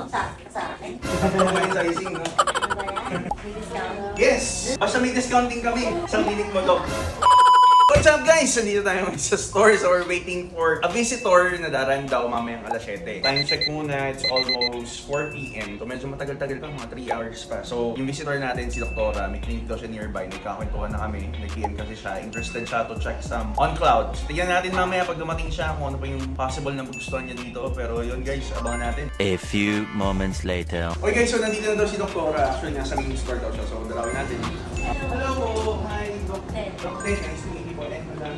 Sa akin. Ang sizing, no? Ano ba yan? May discount? Yes! Basta may discounting kami sa clinic mo, Doc. What's up guys? Nandito tayo sa store, so we're waiting for a visitor na darating daw mamayang alas 7. Time check muna, it's almost 4 PM. So medyo matagal-tagal pa, mga 3 hours pa. So yung visitor natin, si Doktora, may clinic daw siya nearby, nagkakwentuhan na kami. Nag-PM kasi siya, interested siya to check some on cloud. So, tignan natin mamaya pag dumating siya kung ano pa yung possible na magustuhan niya dito. Pero yun guys, abangan natin. A few moments later. Okay guys, so nandito na daw si Doktora. Actually, nasa main store daw siya. So dalawin natin. Hello po! Hi, Doc Ted. Doc Ted, nice to meet you po. And madam,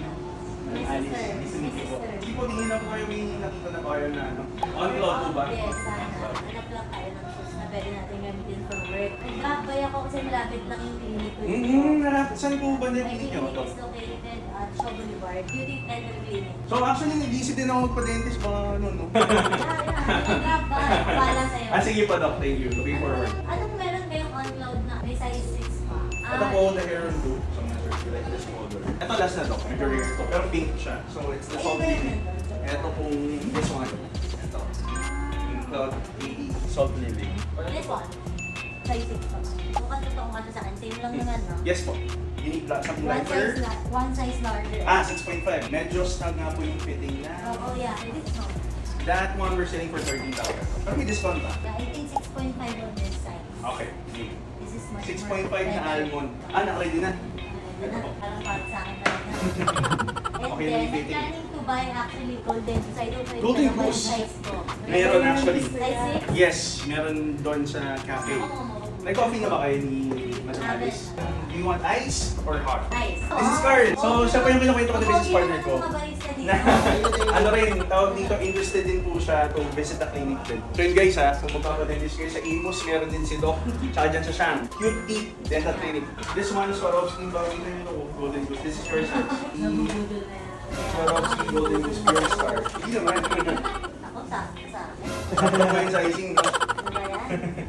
Alice, nice to meet you po. Hindi po, tingin na po kayo may nakita na kayo na ano. On cloud po ba? Yes, sana. Hanap lang tayo ng shoes na pwede natin gamitin for work. Nag-apply ako kasi malapit lang yung clinic ko. Saan po ba na My clinic niyo? clinic is located at Shaw Boulevard, Beauty Dental Clinic. So actually, nag-isip din ako magpa-dentist baka ano, no? Nag-grab ba? Para sa'yo. Sige po, Doc. Thank you. Looking forward. Anong meron kayong on cloud na may size 6 pa? Ito po, the hair and do. So, na-search like this model. Ito last na, Doc. Medyo rare ito. Pero pink siya. So, it's the Salt Lily. Ito pong this one. Ito. Pink Cloud 80 Salt Lily. This one. Size 6 pa. Mukhang totoong ano sa akin. Same lang naman, no? Yes po. You need something lighter. One size larger. 6.5. Medyo snug nga po yung fitting na. Oh, yeah. This one. That one we're selling for 13,000. Pero may discount ba? Yeah, I think 6.5 on this size. Okay. This is much 6.5 more na better. almond. Naka-ready na. Ano na? Parang para sa akin talaga. And Okay, then, may I'm fitting. planning to buy actually golden goose. I don't know if Golden ano ba yung goose? size ko. Meron actually. Size 6? Yes, meron doon sa cafe. May coffee na ba kayo ni Madam Alice? Do you want ice or hot? Nice. This is Carl. So, siya pa yung kinukwento ko na business partner ko. Na, ano rin, tawag dito, interested din po siya to visit the clinic din. So yun guys ha, kung magpapadentist kayo sa Imus, meron din si Doc. Tsaka dyan sa Shang. Cute Teeth Dental Clinic. This one, Swarovski, bagay na yun ako. Golden Goose. This is yours. Nabubudol na yan. Swarovski Golden Goose Pure Star. Hindi naman. Ako sa akin. Sabi mo yung sizing. No? Ano ba yan?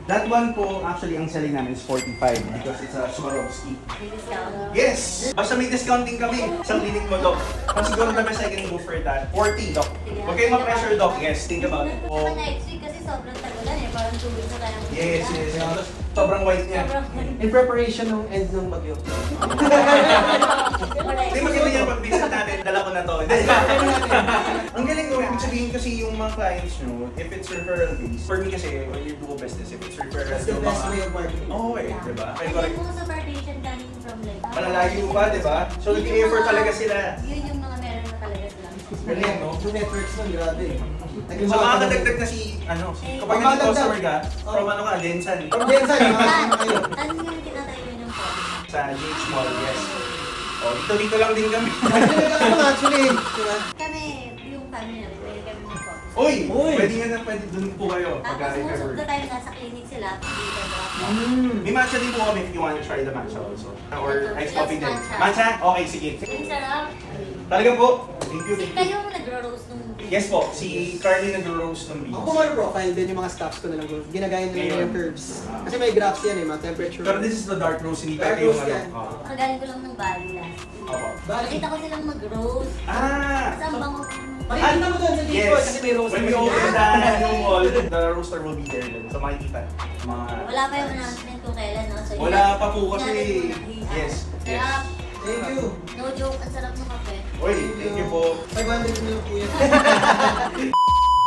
That one po, actually, ang selling namin is 45 because it's a Swarovski. May discount? Yes! Basta may discounting kami sa clinic mo, Doc. Kasi siguro the best I can go for that. 40, Doc. Huwag kayong ma-pressure, Doc. Yes, think about it. Saka next week kasi sobrang tagulan eh. Parang 2 weeks na tayo. Yes, yes. Tapos, sobrang white niya. Sobrang In preparation ng end ng bagyo. Hindi maganda niya pag-visit natin. Dala ko na to. Ang galing ko, ibig sabihin kasi yung mga clients nyo, if it's referral based, for me kasi, when you do a business, if it's referral, That's the yung best mga- way of marketing. Oo eh, di ba? Kaya And correct. then most of our patient coming from like Malalayo pa, di ba? So, nag-effort talaga sila. Yun yung mga meron na talaga sila. Galing, no? Yung networks nun, grabe. So, makakadagdag na si, ano, kapag naging customer ka, from ano ka, Densan. From Jensen, Saan? na kayo. Ano yung tinatay ko ng phone? Sa GH Mall, yes. O, dito lang din kami. Actually, diba? Kami, yung family namin, may kami ng phone. Uy! Uy! Pwede nga na, pwede dun po kayo. Tapos Pagka-recover. most of the time nasa clinic sila, hindi ka drop off. May matcha din po kami if you want to try the matcha also. Or iced coffee din. Matcha. Matcha? Okay, sige. Ang sarap. Talaga po. Thank you, Kasi thank you. kayo ang nagro-roast nung Yes po, si Carly nag-roast ng Ako beans. mga profile din yung mga staffs ko na lang. Ginagaya nila Ngayon. yung curves. Kasi may graphs yan eh, mga temperature. Pero this is the dark roast, hindi Dark pwede yung roast ano. yan. Oo. Kagaling ko lang ng Bali last. Opo. Bali. Nakita ko silang mag-roast. Ah! Kasi ang bango. Makikita mo doon sa Discord kasi may roast. When we open the new mall, the roaster will be there din. So makikita. Mga... Wala pa yung announcement kung kailan, no? So, Wala yun, pa po kasi. natin muna. Yes. Yes. Sarap. Thank you. No joke, ang sarap ng kape. Uy, thank you po. 500 na lang po yan.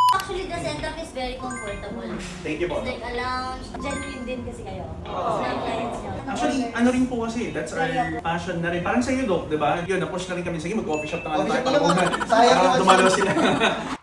Actually, the setup is very comfortable. Thank you po. It's like a lounge. Genuine din kasi kayo. Oo. Sa clients nyo. Actually, ano rin po kasi, that's our passion na rin. Parang sa'yo, Doc, di ba? Yun, na-push na rin kami. Sige, mag-coffee shop na nga Coffee shop tayo. na naman. Para Sayang naman dumalaw siya. sila.